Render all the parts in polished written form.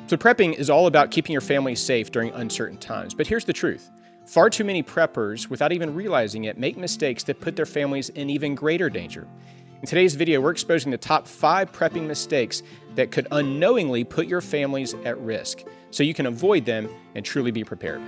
So prepping is all about keeping your family safe during uncertain times. But here's the truth. Far too many preppers, without even realizing it, make mistakes that put their families in even greater danger. In today's video, we're exposing the top 5 prepping mistakes that could unknowingly put your families at risk, so you can avoid them and truly be prepared.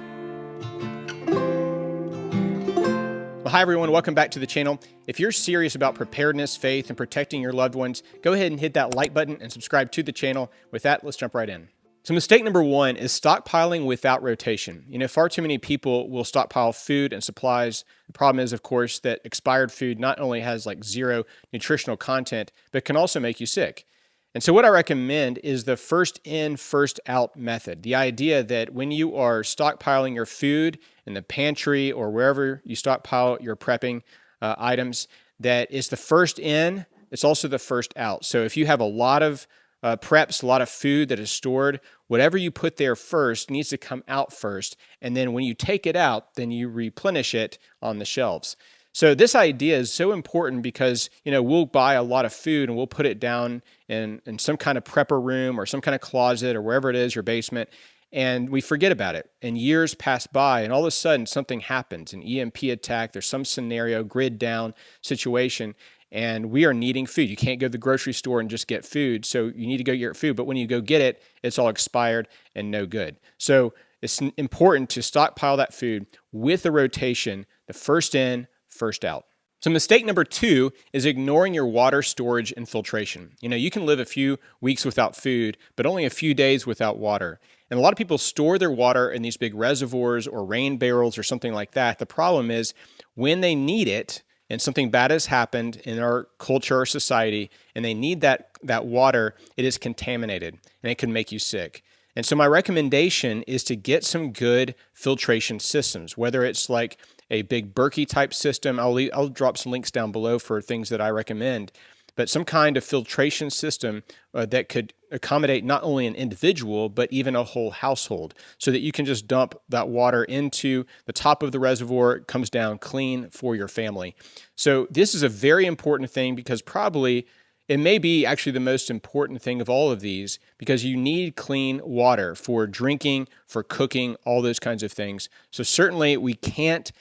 Well, hi everyone, welcome back to the channel. If you're serious about preparedness, faith, and protecting your loved ones, go ahead and hit that like button and subscribe to the channel. With that, let's jump right in. So mistake number 1 is stockpiling without rotation. Far too many people will stockpile food and supplies. The problem is, of course, that expired food not only has zero nutritional content, but can also make you sick. And so what I recommend is the first in, first out method. The idea that when you are stockpiling your food in the pantry or wherever you stockpile your prepping items, that it's the first in, it's also the first out. So if you have a lot of preps, a lot of food that is stored, whatever you put there first needs to come out first. And then when you take it out, then you replenish it on the shelves. So this idea is so important because, we'll buy a lot of food and we'll put it down in some kind of prepper room or some kind of closet or wherever it is, your basement, and we forget about it. And years pass by and all of a sudden something happens, an EMP attack, there's some scenario, grid down situation, and we are needing food. You can't go to the grocery store and just get food, so you need to go get food. But when you go get it, it's all expired and no good. So it's important to stockpile that food with a rotation, the first in, first out. So mistake number 2 is ignoring your water storage and filtration. You can live a few weeks without food, but only a few days without water. And a lot of people store their water in these big reservoirs or rain barrels or something like that. The problem is when they need it, and something bad has happened in our culture or society, and they need that water, it is contaminated, and it can make you sick. And so my recommendation is to get some good filtration systems, whether it's like a big Berkey type system. I'll drop some links down below for things that I recommend, but some kind of filtration system that could accommodate not only an individual, but even a whole household, so that you can just dump that water into the top of the reservoir. It comes down clean for your family. So this is a very important thing because probably it may be actually the most important thing of all of these, because you need clean water for drinking, for cooking, all those kinds of things. So certainly we can't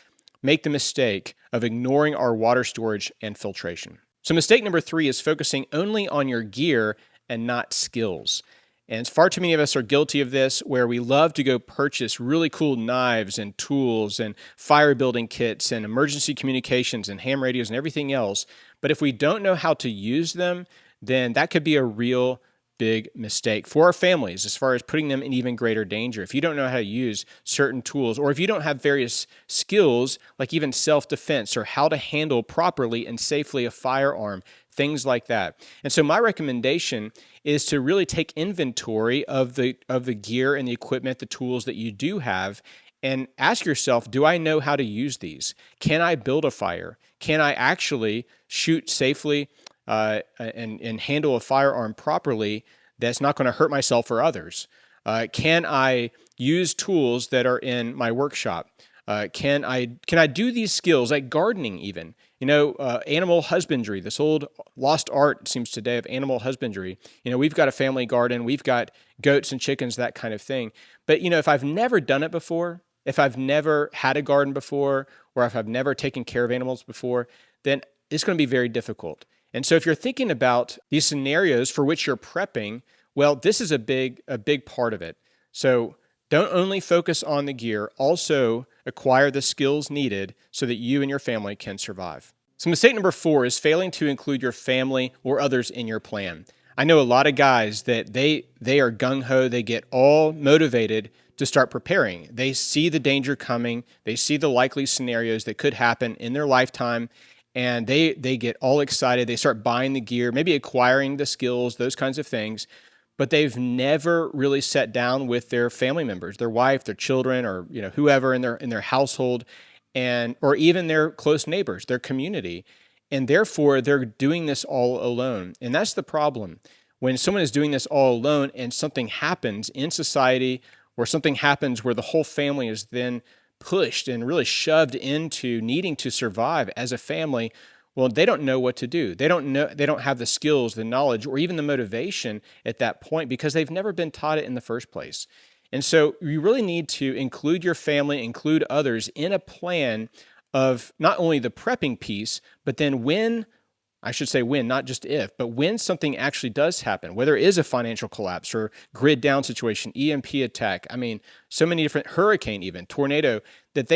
make the mistake of ignoring our water storage and filtration. So mistake number 3 is focusing only on your gear and not skills. And far too many of us are guilty of this, where we love to go purchase really cool knives and tools and fire building kits and emergency communications and ham radios and everything else. But if we don't know how to use them, then that could be a real big mistake for our families as far as putting them in even greater danger. If you don't know how to use certain tools, or if you don't have various skills like even self-defense or how to handle properly and safely a firearm, things like that. And so my recommendation is to really take inventory of the gear and the equipment, the tools that you do have, and ask yourself, do I know how to use these? Can I build a fire? Can I actually shoot safely and handle a firearm properly that's not going to hurt myself or others? Can I use tools that are in my workshop? Can I do these skills like gardening even? Animal husbandry, this old lost art, it seems today, of animal husbandry. We've got a family garden, we've got goats and chickens, that kind of thing. But, if I've never done it before, if I've never had a garden before, or if I've never taken care of animals before, then it's going to be very difficult. And so if you're thinking about these scenarios for which you're prepping, well, this is a big part of it. So don't only focus on the gear, also acquire the skills needed so that you and your family can survive. So mistake number 4 is failing to include your family or others in your plan. I know a lot of guys that they are gung-ho, they get all motivated to start preparing. They see the danger coming, they see the likely scenarios that could happen in their lifetime, and they get all excited. They start buying the gear, maybe acquiring the skills, those kinds of things, but they've never really sat down with their family members, their wife, their children, or whoever in their household, or even their close neighbors, their community. And therefore, they're doing this all alone. And that's the problem. When someone is doing this all alone and something happens in society, or something happens where the whole family is then pushed and really shoved into needing to survive as a family, Well, they don't know what to do. They don't have the skills, the knowledge, or even the motivation at that point because they've never been taught it in the first place. And so you really need to include your family, include others in a plan of not only the prepping piece, but then when, I should say when, not just if, but when something actually does happen, whether it is a financial collapse or grid down situation, EMP attack, I mean, so many different hurricane, even tornado, that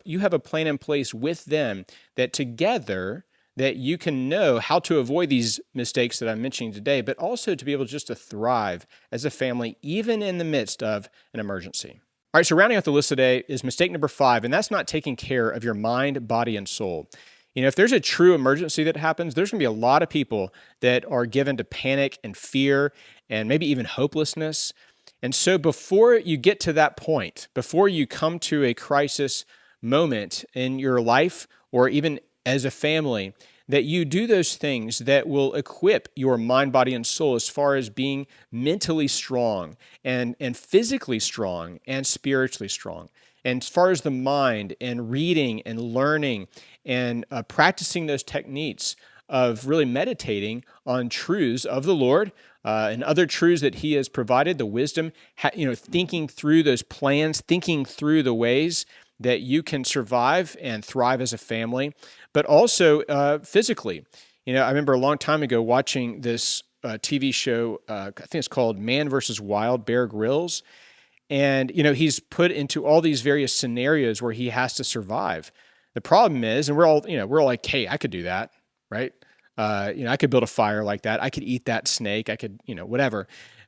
you have a plan in place with them that together that you can know how to avoid these mistakes that I'm mentioning today, but also to be able just to thrive as a family, even in the midst of an emergency. All right, so rounding out the list today is mistake number 5, and that's not taking care of your mind, body, and soul. You know, if there's a true emergency that happens, there's going to be a lot of people that are given to panic and fear and maybe even hopelessness. And so before you get to that point, before you come to a crisis moment in your life or even as a family, that you do those things that will equip your mind, body, and soul as far as being mentally strong and physically strong and spiritually strong. And as far as the mind and reading and learning and practicing those techniques of really meditating on truths of the Lord and other truths that He has provided, the wisdom, thinking through those plans, thinking through the ways that you can survive and thrive as a family, but also physically. You know, I remember a long time ago watching this TV show, I think it's called Man vs. Wild, Bear Grylls. And, you know, he's put into all these various scenarios where he has to survive. The problem is, and we're all like, hey, I could do that, right? I could build a fire like that. I could eat that snake. I could, whatever.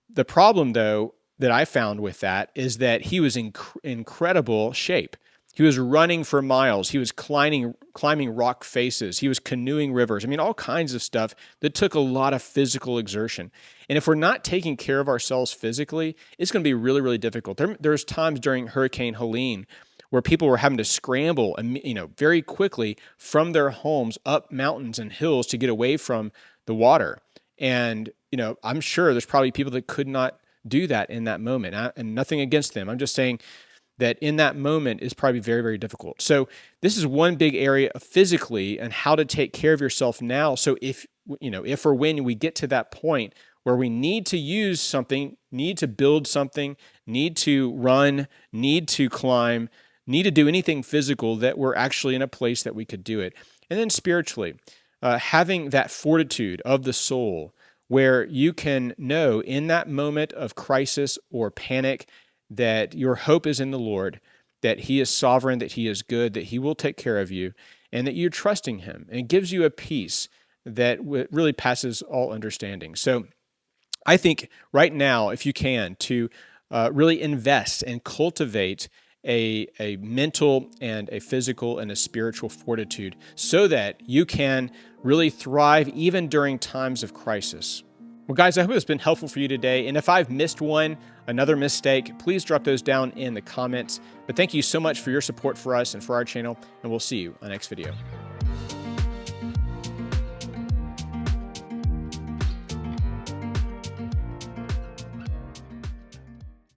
The problem, though, that I found with that is that he was in incredible shape. He was running for miles. He was climbing rock faces. He was canoeing rivers. I mean, all kinds of stuff that took a lot of physical exertion. And if we're not taking care of ourselves physically, it's going to be really, really difficult. There's times during Hurricane Helene where people were having to scramble, very quickly from their homes up mountains and hills to get away from the water. And, I'm sure there's probably people that could not do that in that moment. And nothing against them. I'm just saying that in that moment is probably very, very difficult. So this is one big area of physically and how to take care of yourself now. So if or when we get to that point where we need to use something, need to build something, need to run, need to climb, need to do anything physical, that we're actually in a place that we could do it. And then spiritually, having that fortitude of the soul where you can know in that moment of crisis or panic that your hope is in the Lord, that He is sovereign, that He is good, that He will take care of you, and that you're trusting Him. And it gives you a peace that really passes all understanding. So I think right now, if you can, to really invest and cultivate a mental and a physical and a spiritual fortitude so that you can really thrive even during times of crisis. Well, guys, I hope it's been helpful for you today. And if I've missed another mistake, please drop those down in the comments. But thank you so much for your support for us and for our channel, and we'll see you on the next video.